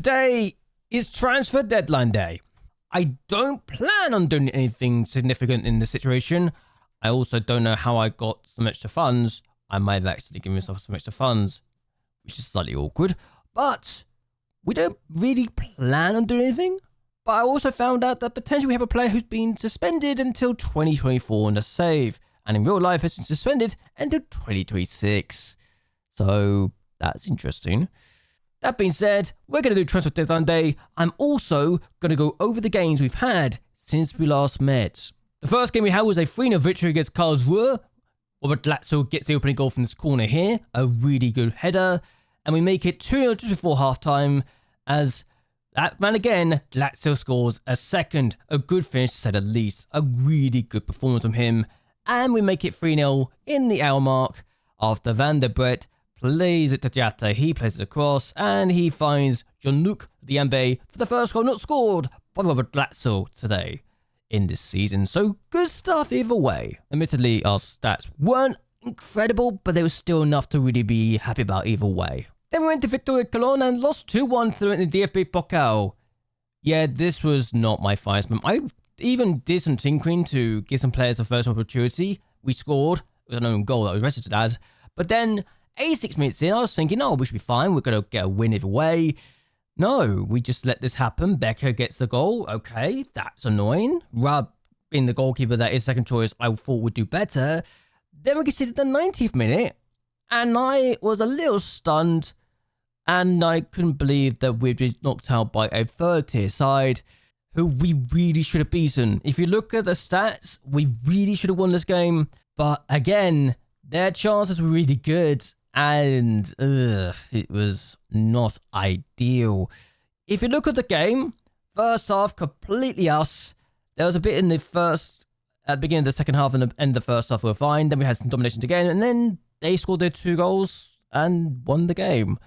Today is transfer deadline day. I don't plan on doing anything significant in this situation. I also don't know how I got some extra funds. I might have actually given myself some extra funds, which is slightly awkward. But we don't really plan on doing anything. But I also found out that potentially we have a player who's been suspended until 2024 on the save. And in real life has been suspended until 2026. So that's interesting. That being said, we're going to do transfer deadline day. I'm also going to go over the games we've had since we last met. The first game we had was a 3-0 victory against Karlsruhe. Robert Glatzel gets the opening goal from this corner here. A really good header. And we make it 2-0 just before halftime. As that man again, Glatzel scores a second. A good finish to say the least. A really good performance from him. And we make it 3-0 in the hour mark after Van der Brett plays it to Jatta. He plays it across and he finds Jean-Luc Diambe for the first goal not scored by Robert Glatzel today in this season. So good stuff either way. Admittedly, our stats weren't incredible, but they were still enough to really be happy about either way. Then we went to Victoria Cologne and lost 2-1 through in the DFB Pokal. Yeah, this was not my finest moment. I even did some tinkering to give some players a first opportunity. We scored with an own goal that was registered as. But then 86 minutes in, I was thinking, oh, we should be fine. We're going to get a win either way. No, we just let this happen. Becker gets the goal. Okay, that's annoying. Rab, being the goalkeeper that is second choice, I thought would do better. Then we conceded the 90th minute, and I was a little stunned, and I couldn't believe that we'd been knocked out by a third-tier side who we really should have beaten. If you look at the stats, we really should have won this game. But again, their chances were really good. And it was not ideal. If you look at the game, first half, completely us. There was a bit in the at the beginning of the second half and the end of the first half we were fine. Then we had some domination again. And then they scored their 2 goals and won the game.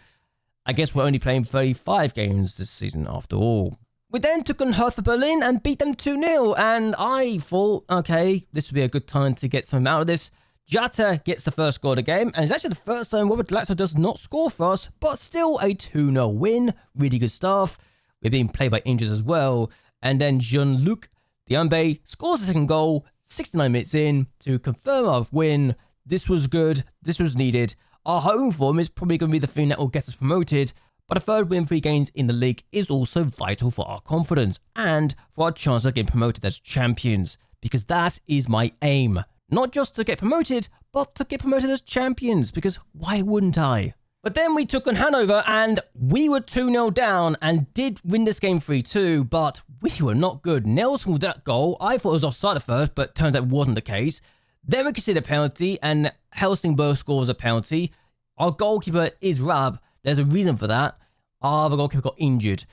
I guess we're only playing 35 games this season after all. We then took on Hertha Berlin and beat them 2-0. And I thought, okay, this would be a good time to get something out of this. Jatta gets the first goal of the game, and it's actually the first time Robert Glatzel does not score for us, but still a 2-0 win. Really good stuff. We're being played by injuries as well. And then Jean-Luc Diambe scores the second goal 69 minutes in to confirm our win. This was good. This was needed. Our home form is probably going to be the thing that will get us promoted, but a third win 3 games in the league is also vital for our confidence and for our chance of getting promoted as champions, because that is my aim. Not just to get promoted, but to get promoted as champions, because why wouldn't I? But then we took on Hanover, and we were 2-0 down, and did win this game 3-2, but we were not good. Nelson with that goal, I thought it was offside at first, but turns out it wasn't the case. Then we conceded a penalty, and Helsingborg scores a penalty. Our goalkeeper is Rab. There's a reason for that. Our other goalkeeper got injured.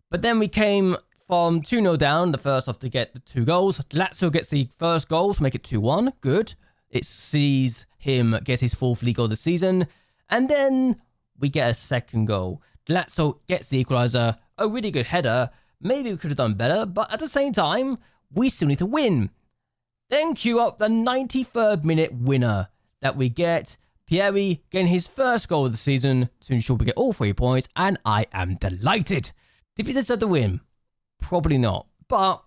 But then we came from 2-0 down, the first half, to get the 2 goals. Lazio gets the first goal to make it 2-1. Good. It sees him get his 4th league goal of the season. And then we get a second goal. Lazio gets the equaliser. A really good header. Maybe we could have done better, but at the same time, we still need to win. Then cue up the 93rd minute winner that we get. Pieri getting his first goal of the season to ensure we get all 3 points, and I am delighted. Did we deserve the win? Probably not, but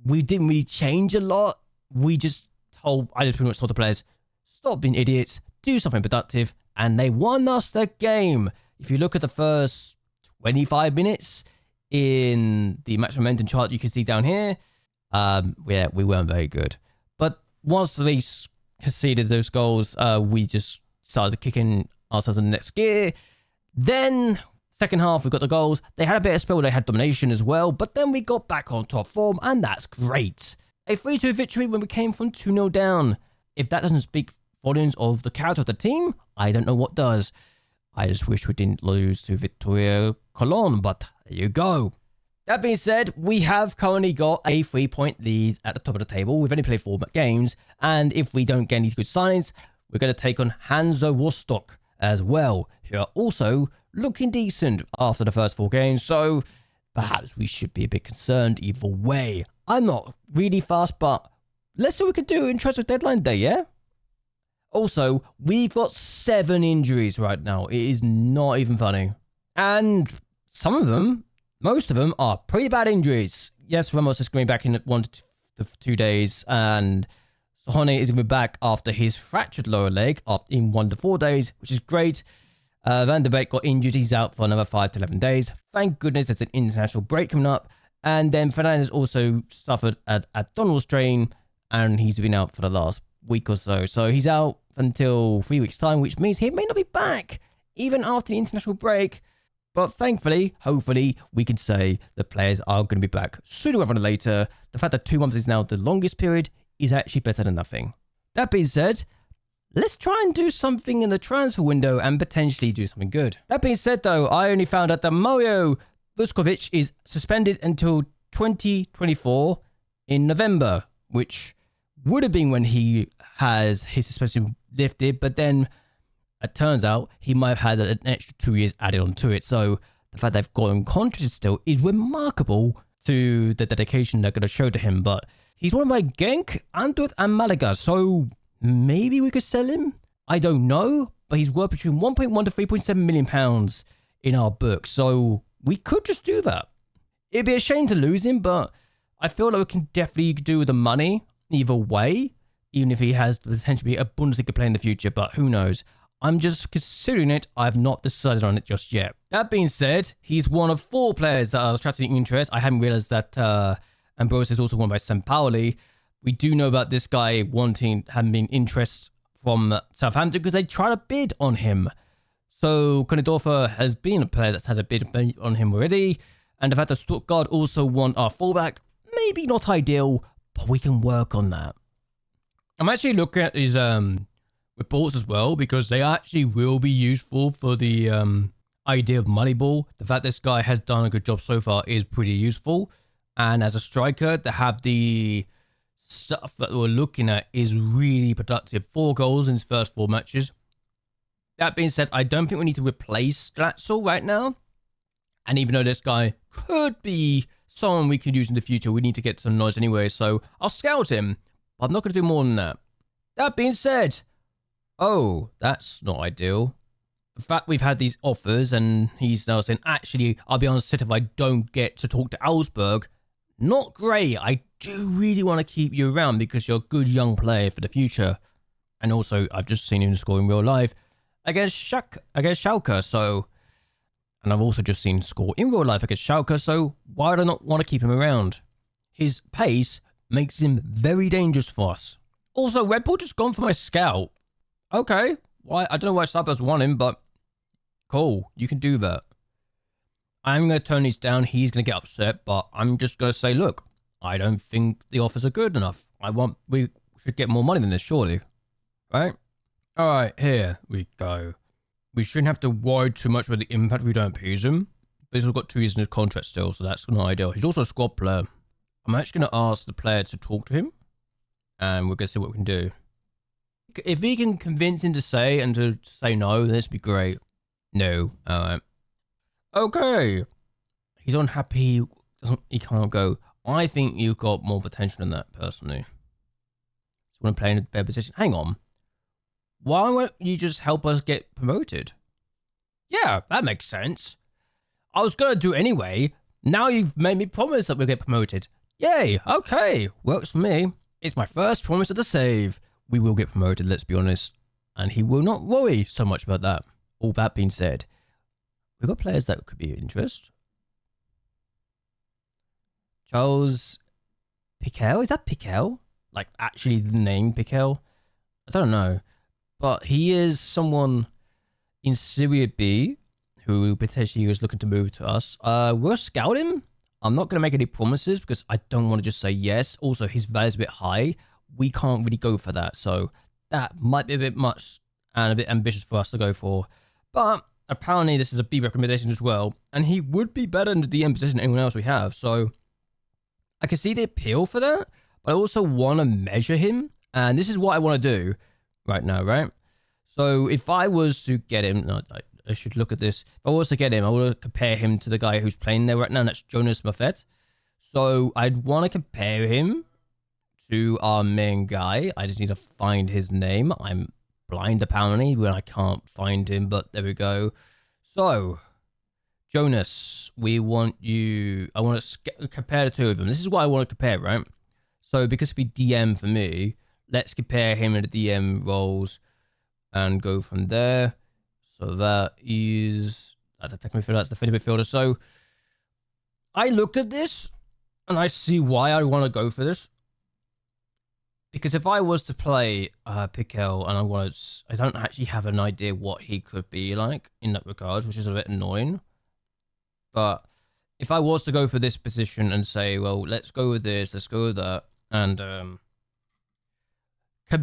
we didn't really change a lot. I just pretty much told the players, stop being idiots, do something productive, and they won us the game. If you look at the first 25 minutes in the match momentum chart you can see down here, we weren't very good. But once they conceded those goals, we just started kicking ourselves in the next gear. Then second half, we got the goals. They had a bit of spell. They had domination as well. But then we got back on top form, and that's great. A 3-2 victory when we came from 2-0 down. If that doesn't speak volumes of the character of the team, I don't know what does. I just wish we didn't lose to Victoria Cologne, but there you go. That being said, we have currently got a 3-point lead at the top of the table. We've only played 4 games, and if we don't get any good signings, we're going to take on Hansa Rostock as well, who are also looking decent after the first 4 games, so perhaps we should be a bit concerned either way. I'm not really fast, but let's see what we can do in transfer deadline day, yeah? Also, we've got 7 injuries right now. It is not even funny. And some of them, most of them, are pretty bad injuries. Yes, Ramos is going back in 1 to 2 days, and Sohane is going to be back after his fractured lower leg in 1 to 4 days, which is great. Van der Beek got injured. He's out for another 5 to 11 days. Thank goodness there's an international break coming up. And then Fernandez also suffered an abdominal strain, and he's been out for the last week or so. So he's out until 3 weeks' time, which means he may not be back even after the international break. But thankfully, hopefully, we can say the players are going to be back sooner rather than later. The fact that 2 months is now the longest period is actually better than nothing. That being said, let's try and do something in the transfer window and potentially do something good. That being said, though, I only found out that Mario Vuskovic is suspended until 2024 in November, which would have been when he has his suspension lifted, but then it turns out he might have had an extra 2 years added onto it. So the fact they've got him contracted still is remarkable to the dedication they're going to show to him. But he's one of my Genk, Antwerp, and Malaga, so maybe we could sell him? I don't know, but he's worth between 1.1 to 3.7 million pounds in our book, so we could just do that. It'd be a shame to lose him, but I feel like we can definitely do with the money either way, even if he has the potential to be a Bundesliga player in the future, but who knows. I'm just considering it. I've not decided on it just yet. That being said, he's one of 4 players that are attracting interest. I hadn't realized that Ambrose is also one by St. Pauli. We do know about this guy having been interest from Southampton because they tried a bid on him. So Konadorfer has been a player that's had a bid on him already. And the fact that Stuttgart also want our fullback, maybe not ideal, but we can work on that. I'm actually looking at his reports as well because they actually will be useful for the idea of Moneyball. The fact this guy has done a good job so far is pretty useful. And as a striker, to have the stuff that we're looking at is really productive. 4 goals in his first 4 matches. That being said, I don't think we need to replace Glatzel right now. And even though this guy could be someone we could use in the future, we need to get some knowledge anyway. So I'll scout him, but I'm not going to do more than that. That being said, oh, that's not ideal. The fact we've had these offers and he's now saying, actually, I'll be honest, if I don't get to talk to Augsburg, not great. I do really want to keep you around because you're a good young player for the future. And also, I've just seen him score in real life against Schalke, so... And I've also just seen him score in real life against Schalke, so why would I not want to keep him around? His pace makes him very dangerous for us. Also, Red Bull just gone for my scout. Okay, well, I don't know why Subbers want him, but cool, you can do that. I'm going to turn these down. He's going to get upset, but I'm just going to say, look, I don't think the offers are good enough. We should get more money than this, surely. Right? All right, here we go. We shouldn't have to worry too much about the impact if we don't appease him. But he's got 2 years in his contract still, so that's not ideal. He's also a squad player. I'm actually going to ask the player to talk to him, and we're going to see what we can do. If we can convince him to say no, this would be great. No. All right. Okay. He's unhappy. He can't go. I think you've got more potential than that, personally. So when I'm playing in a better position. Hang on. Why won't you just help us get promoted? Yeah, that makes sense. I was going to do it anyway. Now you've made me promise that we'll get promoted. Yay. Okay. Works for me. It's my first promise of the save. We will get promoted, let's be honest. And he will not worry so much about that. All that being said, we've got players that could be of interest. Charles Piquel? Is that Piquel? Like, actually the name Piquel? I don't know. But he is someone in Serie B who potentially was looking to move to us. We'll scout him. I'm not going to make any promises because I don't want to just say yes. Also, his value is a bit high. We can't really go for that. So that might be a bit much and a bit ambitious for us to go for. But apparently this is a B recommendation as well. And he would be better in the DM position than anyone else we have. So I can see the appeal for that. But I also want to measure him. And this is what I want to do right now, right? So if I was to get him... No, I should look at this. If I was to get him, I would compare him to the guy who's playing there right now. And that's Jonas Moffett. So I'd want to compare him to our main guy. I just need to find his name. I'm blind apparently when I can't find him, but there we go. So, Jonas, I want to compare the two of them. This is what I want to compare, right? So because it'd be DM for me, let's compare him and the DM roles and go from there. So that's the technical midfielder, that's the defensive midfielder. So I look at this and I see why I want to go for this. Because if I was to play Piquel and I don't actually have an idea what he could be like in that regard, which is a bit annoying. But if I was to go for this position and say, well, let's go with this, let's go with that, and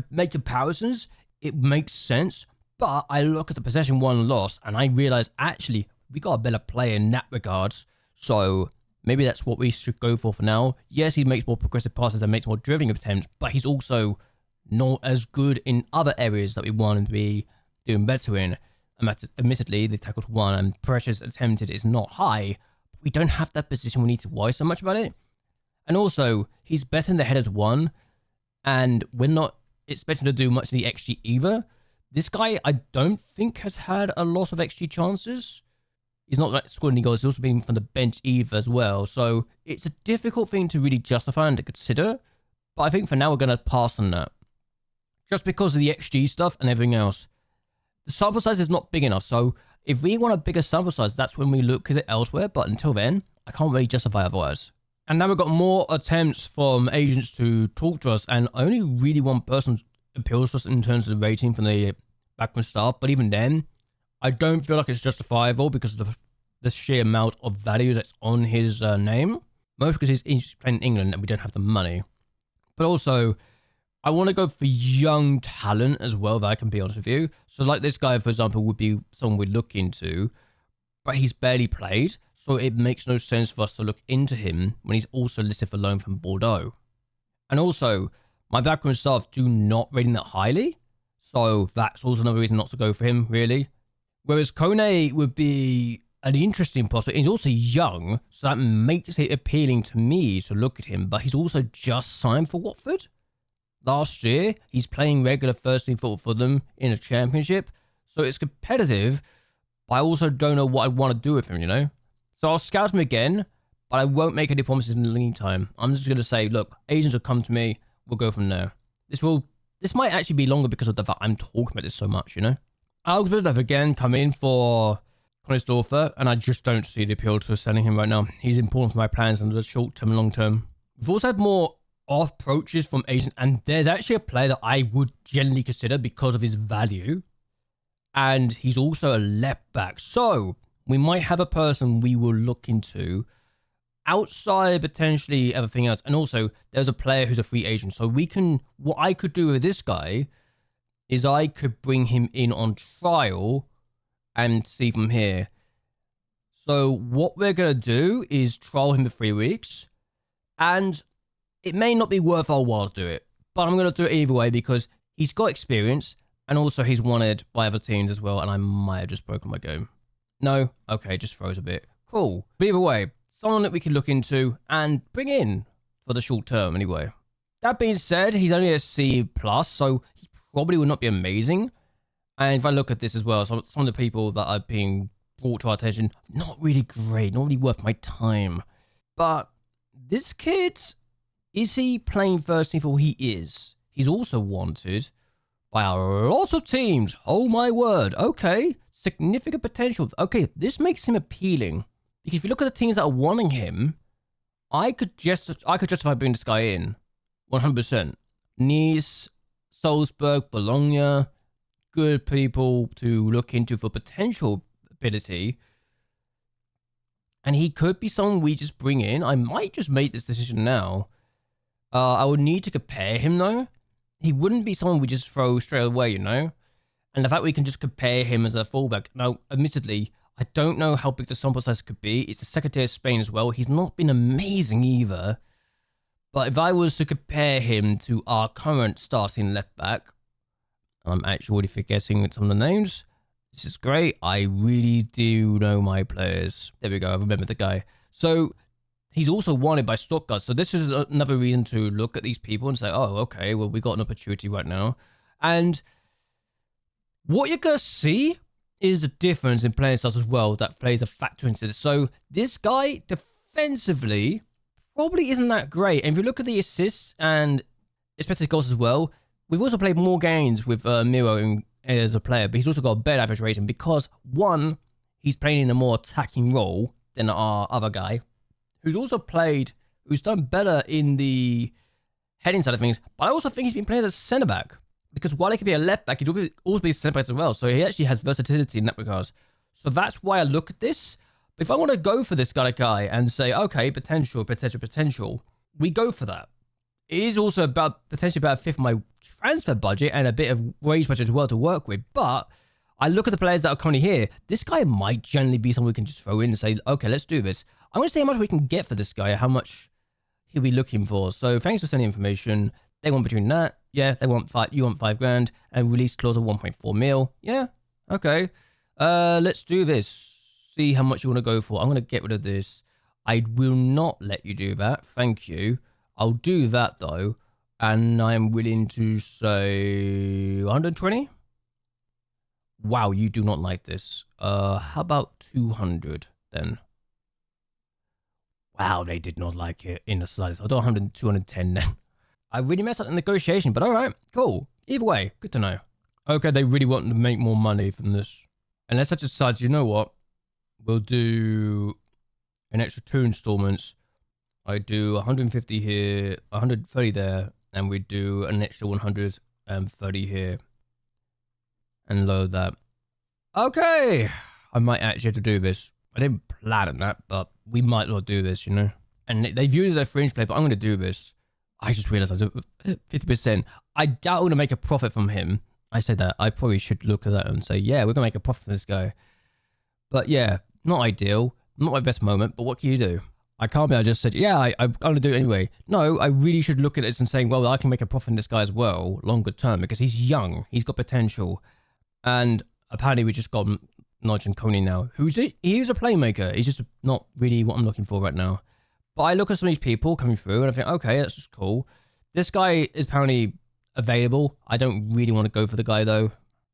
make comparisons, it makes sense. But I look at the possession won loss and I realize actually we got a better player in that regards. So maybe that's what we should go for now. Yes, he makes more progressive passes and makes more dribbling attempts, but he's also not as good in other areas that we want him to be doing better in. Admittedly, the tackles won and pressures attempted is not high, but we don't have that position we need to worry so much about it. And also, he's better in the headers won, and we're not expecting to do much of the XG either. This guy, I don't think, has had a lot of XG chances. He's not like scoring any goals. He's also been from the bench either as well. So it's a difficult thing to really justify and to consider. But I think for now we're going to pass on that. Just because of the XG stuff and everything else. The sample size is not big enough. So if we want a bigger sample size, that's when we look at it elsewhere. But until then, I can't really justify otherwise. And now we've got more attempts from agents to talk to us. And only really one person appeals to us in terms of the rating from the backroom staff. But even then, I don't feel like it's justifiable because of the sheer amount of value that's on his name. Mostly because he's playing in England and we don't have the money. But also, I want to go for young talent as well, that I can be honest with you. So like this guy, for example, would be someone we'd look into. But he's barely played. So it makes no sense for us to look into him when he's also listed for loan from Bordeaux. And also, my backroom staff do not rate him that highly. So that's also another reason not to go for him, really. Whereas Kone would be an interesting prospect. He's also young, so that makes it appealing to me to look at him. But he's also just signed for Watford. Last year, he's playing regular first-team football for them in a championship. So it's competitive, but I also don't know what I want to do with him, you know? So I'll scout him again, but I won't make any promises in the meantime. I'm just going to say, look, agents will come to me. We'll go from there. This might actually be longer because of the fact I'm talking about this so much, you know? Augsburg have again come in for Konisdorfer, and I just don't see the appeal to selling him right now. He's important for my plans in the short term and long term. We've also had more off approaches from agents, and there's actually a player that I would generally consider because of his value. And he's also a left back. So we might have a person we will look into outside potentially everything else. And also there's a player who's a free agent. So what I could do with this guy is I could bring him in on trial and see from here. So what we're going to do is trial him for 3 weeks. And it may not be worth our while to do it. But I'm going to do it either way because he's got experience. And also he's wanted by other teams as well. And I might have just broken my game. No? Okay, just froze a bit. Cool. But either way, someone that we can look into and bring in for the short term anyway. That being said, he's only a C+, so he probably will not be amazing. And if I look at this as well, some of the people that are being brought to our attention, not really great, not really worth my time. But this kid, is he playing first team for? He is. He's also wanted by a lot of teams. Oh my word. Okay. Significant potential. Okay, this makes him appealing. Because if you look at the teams that are wanting him, I could justify bringing this guy in. 100%. Nice, Salzburg, Bologna, good people to look into for potential ability. And he could be someone we just bring in. I might just make this decision now. I would need to compare him though. He wouldn't be someone we just throw straight away, you know? And the fact we can just compare him as a fullback. Now, admittedly, I don't know how big the sample size could be. It's the second tier of Spain as well. He's not been amazing either. But if I was to compare him to our current starting left back, I'm actually already forgetting some of the names. This is great. I really do know my players. There we go. I remember the guy. So he's also wanted by Stuttgart. So this is another reason to look at these people and say, oh, okay, well, we got an opportunity right now. And what you're going to see is a difference in playing styles as well that plays a factor into this. So this guy defensively probably isn't that great. And if you look at the assists and expected goals as well, we've also played more games with Miro as a player, but he's also got a better average rating because, one, he's playing in a more attacking role than our other guy, who's done better in the heading side of things, but I also think he's been playing as a centre-back, because while he could be a left-back, he'd also be a centre-back as well, so he actually has versatility in that regard. So that's why I look at this. But if I want to go for this kind of guy and say, okay, potential, we go for that. It is also potentially about a fifth of my transfer budget and a bit of wage budget as well to work with, but I look at the players that are currently here. This guy might generally be someone we can just throw in and say, okay, let's do this. I'm going to see how much we can get for this guy, how much he'll be looking for. So thanks for sending information. They want between that. Yeah, they want you want $5,000 and release clause of 1.4 mil. Yeah, okay. Let's do this. See how much you want to go for. I'm going to get rid of this. I will not let you do that. Thank you. I'll do that though. And I'm willing to say 120. Wow, you do not like this. How about 200 then? Wow, they did not like it in the slightest. I'll do 100, 210 then. I really messed up the negotiation, but all right, cool. Either way, good to know. Okay, they really want to make more money from this. And let's just decide, you know what? We'll do an extra 2 installments. I do 150 here, 130 there, and we do an extra 130 here. And load that. Okay, I might actually have to do this. I didn't plan on that, but we might as well do this, you know. And they viewed it as a fringe play, but I'm going to do this. I just realized I was 50%. I doubt I'm going to make a profit from him. I said that. I probably should look at that and say, yeah, we're going to make a profit from this guy. But yeah, not ideal. Not my best moment, but what can you do? I can't be, I just said, yeah, I'm going to do it anyway. No, I really should look at this and say, well, I can make a profit from this guy as well, longer term, because he's young. He's got potential. And apparently we just got Nudge and Coney now. He's a playmaker. He's just not really what I'm looking for right now. But I look at some of these people coming through and I think, okay, that's just cool. This guy is apparently available. I don't really want to go for the guy though.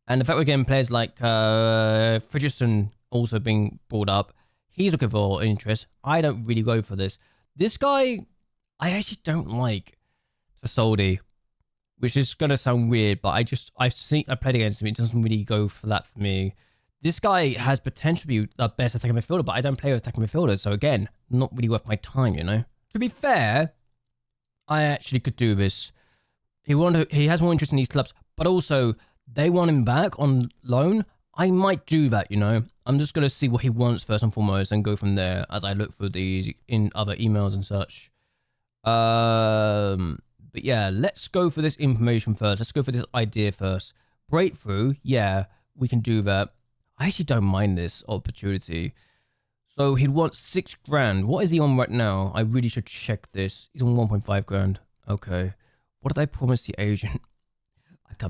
And the fact we're getting players like Fridgerson also being brought up, he's looking for interest. I don't really go for this. This guy, I actually don't like Sasoldi, which is going to sound weird, but I played against him. It doesn't really go for that for me. This guy has potential to be the best attacking midfielder, but I don't play with attacking midfielders. So again, not really worth my time, you know? To be fair, I actually could do this. He has more interest in these clubs, but also they want him back on loan. I might do that, you know? I'm just going to see what he wants first and foremost and go from there as I look for these in other emails and such. But yeah, let's go for this information first. Let's go for this idea first. Breakthrough, yeah, we can do that. I actually don't mind this opportunity. So he'd want $6,000. What is he on right now? I really should check this. He's on 1.5 grand. Okay. What did I promise the agent? I'm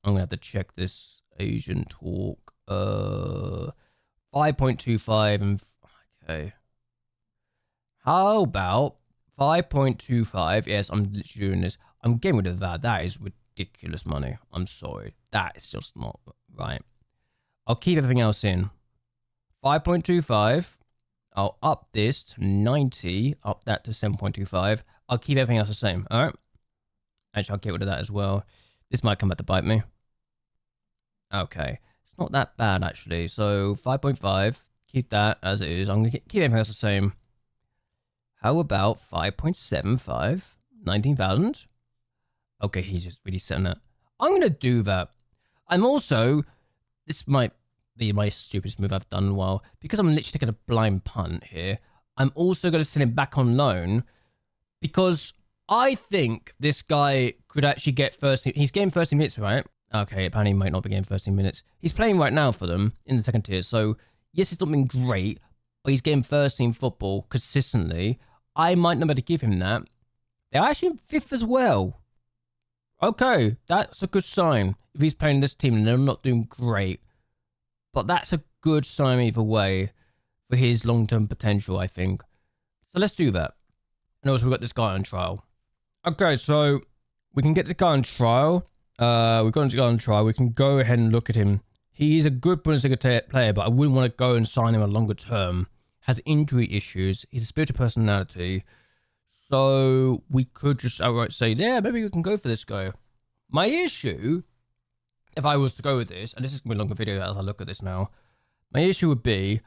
gonna have to check this agent talk. 5.25 and okay. How about 5.25? Yes, I'm literally doing this. I'm getting rid of that. That is ridiculous money. I'm sorry. That is just not right. I'll keep everything else in. 5.25. I'll up this to 90. Up that to 7.25. I'll keep everything else the same. All right. Actually, I'll get rid of that as well. This might come back to bite me. Okay. It's not that bad, actually. So 5.5. Keep that as it is. I'm going to keep everything else the same. How about 5.75? 19,000? Okay, he's just really setting that. I'm going to do that. I'm also... This might be my stupidest move I've done in a while. Because I'm literally taking a blind punt here, I'm also going to send him back on loan. Because I think this guy could actually get first... He's getting 30 minutes, right? Okay, apparently he might not be getting 13 minutes. He's playing right now for them in the second tier. So, yes, it's not been great, but he's getting first team football consistently. I might not be able to give him that. They're actually in 5th as well. Okay, that's a good sign. If he's playing this team and they're not doing great. But that's a good sign either way for his long-term potential, I think. So let's do that. And also, we've got this guy on trial. Okay, so we can get this guy on trial. We've got this guy on trial. We can go ahead and look at him He is a good Bundesliga player, but I wouldn't want to go and sign him a longer term. Has injury issues. He's a spirited personality. So we could just outright say, yeah, maybe we can go for this guy. My issue, if I was to go with this, and this is going to be a longer video as I look at this now, my issue would be,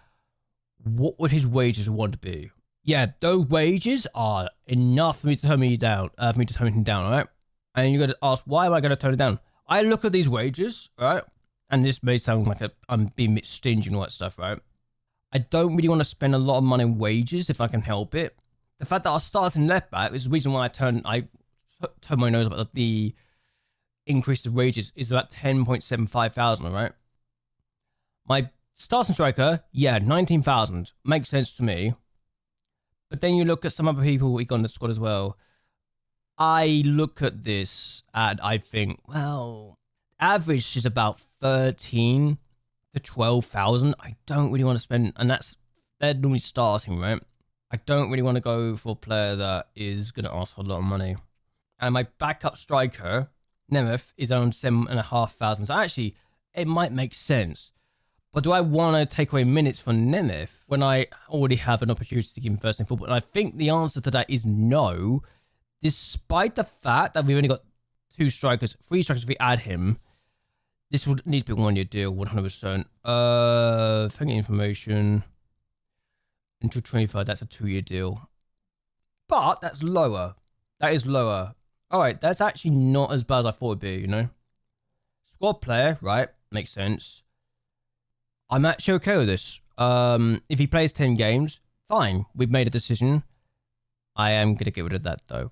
what would his wages want to be? Yeah, those wages are enough for me to turn him down, all right? And you're going to ask, why am I going to turn it down? I look at these wages, right? And this may sound like I'm being a bit stingy and all that stuff, right? I don't really want to spend a lot of money on wages if I can help it. The fact that our starting left back is the reason why I turned my nose about the increase of wages is about 10.75 thousand, right? My starting striker, yeah, 19,000 makes sense to me. But then you look at some other people we got in the squad as well. I look at this and I think, well, average is about 13 to 12,000. I don't really want to spend, and they're normally starting, right? I don't really want to go for a player that is going to ask for a lot of money. And my backup striker, Nemeth, is on 7,500. So actually, it might make sense. But do I want to take away minutes from Nemeth when I already have an opportunity to give him first in football? And I think the answer to that is no. Despite the fact that we've only got 3 strikers if we add him, this would need to be a 1-year deal, 100%. Thank you, information. Until 25, that's a 2-year deal. But that's lower. That is lower. All right, that's actually not as bad as I thought it'd be, you know? Squad player, right? Makes sense. I'm actually okay with this. If he plays 10 games, fine. We've made a decision. I am going to get rid of that, though.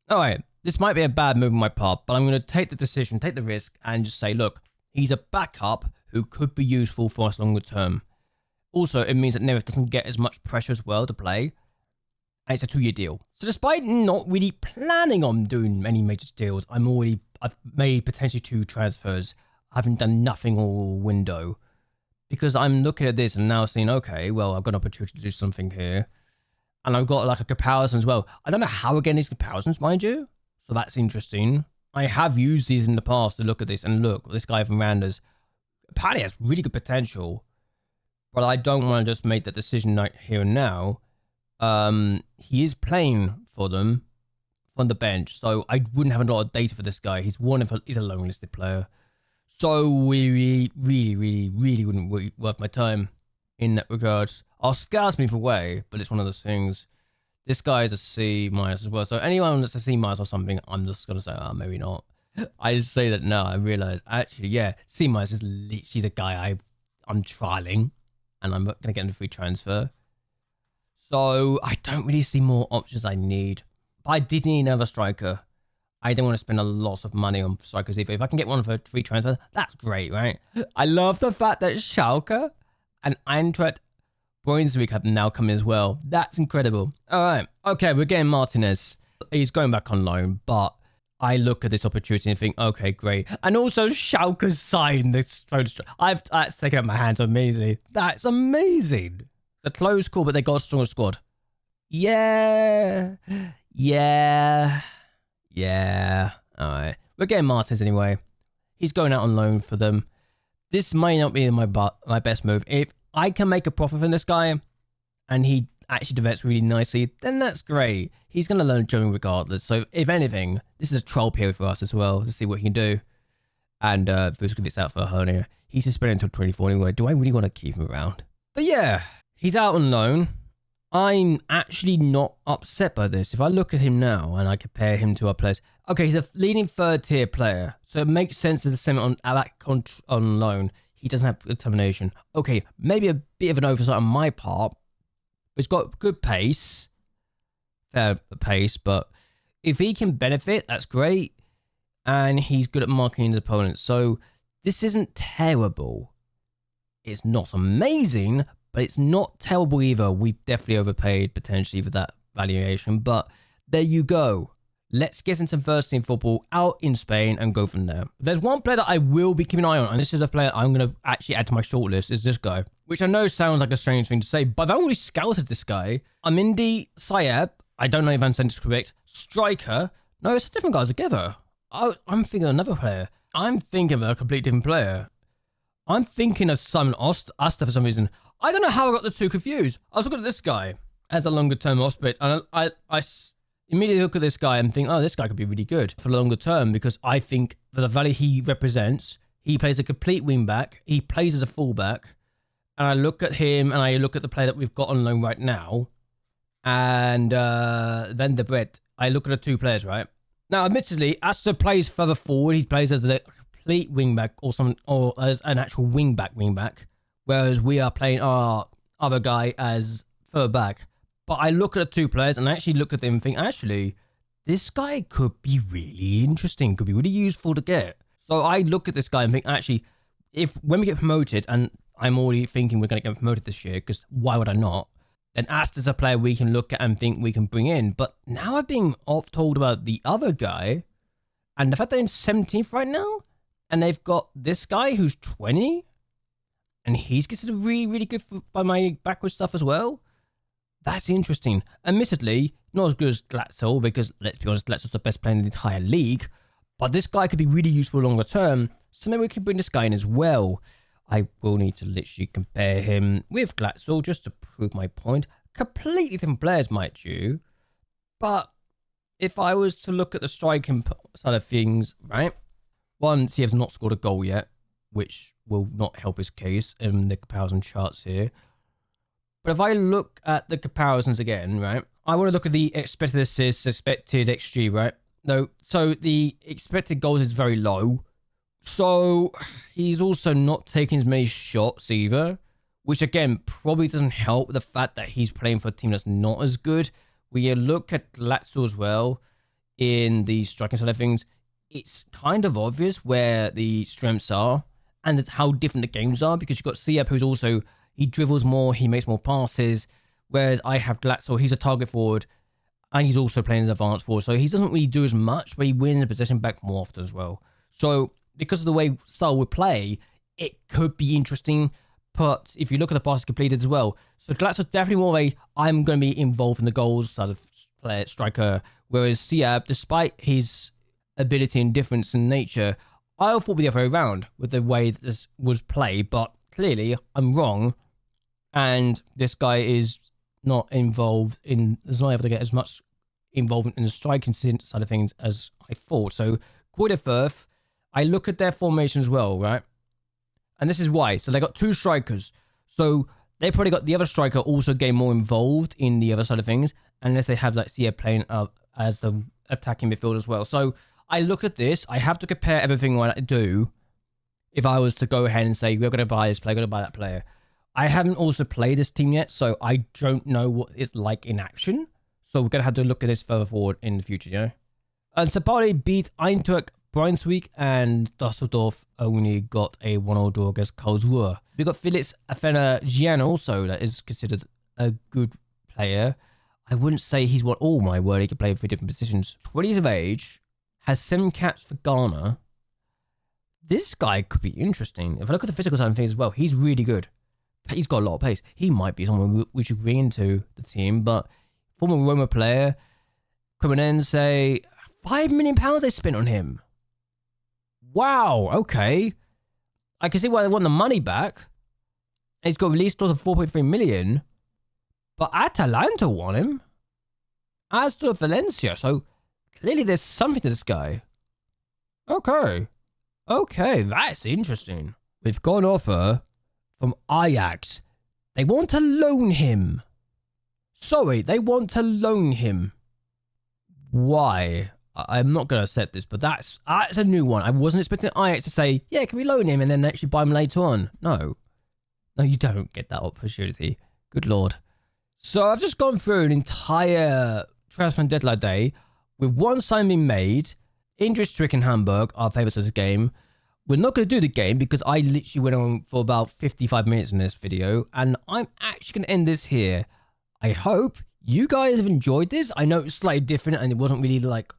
All right, this might be a bad move on my part, but I'm going to take the decision, take the risk, and just say, look, he's a backup who could be useful for us longer term. Also, it means that Nemeth doesn't get as much pressure as well to play, and it's a 2-year deal. So despite not really planning on doing many major deals, I've made potentially 2 transfers. I haven't done nothing all window, because I'm looking at this and now saying, okay, well, I've got an opportunity to do something here. And I've got like a comparison as well. I don't know how I get these comparisons, mind you. So that's interesting. I have used these in the past to look at this. And look, this guy from Randers apparently has really good potential. But I don't want to just make that decision right here and now. He is playing for them on the bench. So I wouldn't have a lot of data for this guy. He's a loan listed player. So we really wouldn't be worth my time in that regard. I'll scouts me for way, but it's one of those things. This guy is a C- as well. So anyone that's a C- or something, I'm just going to say, oh, maybe not. I just say that now. I realize, actually, yeah, C- is literally the guy I'm trialing, and I'm going to get him a free transfer. So I don't really see more options I need. But I did need another striker. I don't want to spend a lot of money on strikers either. If I can get one for a free transfer, that's great, right? I love the fact that Schalke and Eintracht Brunswick have now come in as well. That's incredible. All right. Okay, we're getting Martinez. He's going back on loan, but I look at this opportunity and think, okay, great. And also Schalke's signed this. That's taken out my hands immediately. That's amazing. The close call, but they got a stronger squad. Yeah. All right. We're getting Martinez anyway. He's going out on loan for them. This might not be my best move. If I can make a profit from this guy and he actually develops really nicely, then that's great. He's going to learn German regardless. So if anything, this is a trial period for us as well to see what he can do. And Vuskovic out for a hernia. He's suspended until 24 anyway. Do I really want to keep him around? But yeah, he's out on loan. I'm actually not upset by this. If I look at him now and I compare him to our players, okay, he's a leading 3rd-tier player, so it makes sense as a semi on loan. He doesn't have determination. Okay, maybe a bit of an oversight on my part, but he's got good pace, fair pace. But if he can benefit, that's great, and he's good at marking his opponents. So this isn't terrible. It's not amazing, but it's not terrible either. We've definitely overpaid potentially for that valuation, but there you go. Let's get into first team football out in Spain and go from there. There's one player that I will be keeping an eye on, and this is a player I'm going to actually add to my shortlist, is this guy, which I know sounds like a strange thing to say, but I've already scouted this guy. Amindi Sayeb, I don't know if I'm saying this correct, striker. No, it's a different guy altogether. I'm thinking of another player. I'm thinking of a completely different player. I'm thinking of Simon Asta for some reason. I don't know how I got the two confused. I was looking at this guy as a longer term prospect, and I immediately look at this guy and think, oh, this guy could be really good for the longer term, because I think for the value he represents, he plays a complete wingback, he plays as a fullback, and I look at him and I look at the player that we've got on loan right now, and then the Brett. I look at the two players, right? Now, admittedly, Asta plays further forward. He plays as a complete wingback or as an actual wingback, whereas we are playing our other guy as further back. But I look at the two players and I actually look at them and think, actually, this guy could be really interesting, could be really useful to get. So I look at this guy and think, actually, when we get promoted, and I'm already thinking we're going to get promoted this year, because why would I not? Then Asta's a player we can look at and think we can bring in. But now I'm being told about the other guy, and the fact they're in 17th right now, and they've got this guy who's 20, and he's considered really, really good by my backwards stuff as well. That's interesting. Admittedly, not as good as Glatzel, because let's be honest, Glatzel's the best player in the entire league. But this guy could be really useful longer term, so maybe we can bring this guy in as well. I will need to literally compare him with Glatzel just to prove my point. Completely different players, might you? But if I was to look at the striking side of things, right? One, CF's not scored a goal yet, which will not help his case in the comparison charts here. But if I look at the comparisons again, right? I want to look at the expected assists, expected XG, right? No, so the expected goals is very low. So he's also not taking as many shots either, which again probably doesn't help the fact that he's playing for a team that's not as good. When you look at Glatzel as well in the striking side of things, it's kind of obvious where the strengths are and how different the games are, because you've got CF who's also, he dribbles more, he makes more passes, whereas I have Glatzel, he's a target forward and he's also playing as advanced forward, so he doesn't really do as much, but he wins the possession back more often as well. So because of the way style we play, it could be interesting. But if you look at the passes completed as well, so Glatzel's definitely more of a I'm going to be involved in the goals side of player striker, whereas Siab, despite his ability and difference in nature, I thought the other way around with the way that this was played. But clearly I'm wrong, and this guy is not involved in, is not able to get as much involvement in the striking side of things as I thought. So Croydon Firth, I look at their formation as well, right? And this is why. So they got two strikers. So they probably got the other striker also getting more involved in the other side of things, unless they have like Sia playing up as the attacking midfield as well. So I look at this. I have to compare everything I do if I was to go ahead and say, we're going to buy this player, we're going to buy that player. I haven't also played this team yet, so I don't know what it's like in action. So we're going to have to look at this further forward in the future, you know? And Sabali beat Eintracht Brunswick, and Dusseldorf only got a 1-0 draw against Karlsruhe. We got Felix Afena-Gian also, that is considered a good player. I wouldn't say he's what all my word, he can play for different positions. 20 years of age, has 7 caps for Ghana. This guy could be interesting. If I look at the physical side of things as well, he's really good. He's got a lot of pace. He might be someone we should bring into the team, but former Roma player, Cremonense, £5 million they spent on him. Wow, okay. I can see why they want the money back. He's got release clause of 4.3 million. But Atalanta want him. As to Valencia. So clearly there's something to this guy. Okay. Okay, that's interesting. We've got an offer from Ajax. They want to loan him. Sorry, they want to loan him. Why? I'm not going to accept this, but that's a new one. I wasn't expecting Ajax to say, yeah, can we loan him and then actually buy him later on? No. No, you don't get that opportunity. Good Lord. So I've just gone through an entire transfer deadline day with one sign being made. Injury-stricken Hamburg, our favourites of this game. We're not going to do the game because I literally went on for about 55 minutes in this video, and I'm actually going to end this here. I hope you guys have enjoyed this. I know it's slightly different and it wasn't really like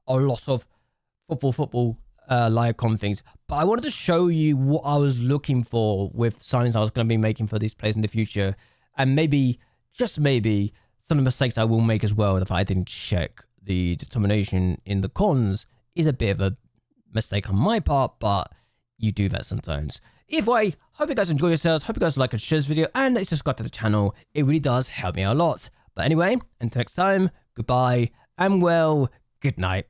a lot of football live com things, but I wanted to show you what I was looking for with signings I was going to be making for these players in the future, and maybe, just maybe, some of the mistakes I will make as well if I didn't check the determination in the cons is a bit of a mistake on my part, but you do that sometimes. Either way, hope you guys enjoy yourselves, hope you guys like and share this video, and subscribe to the channel. It really does help me out a lot. But anyway, until next time, goodbye, and well, good night.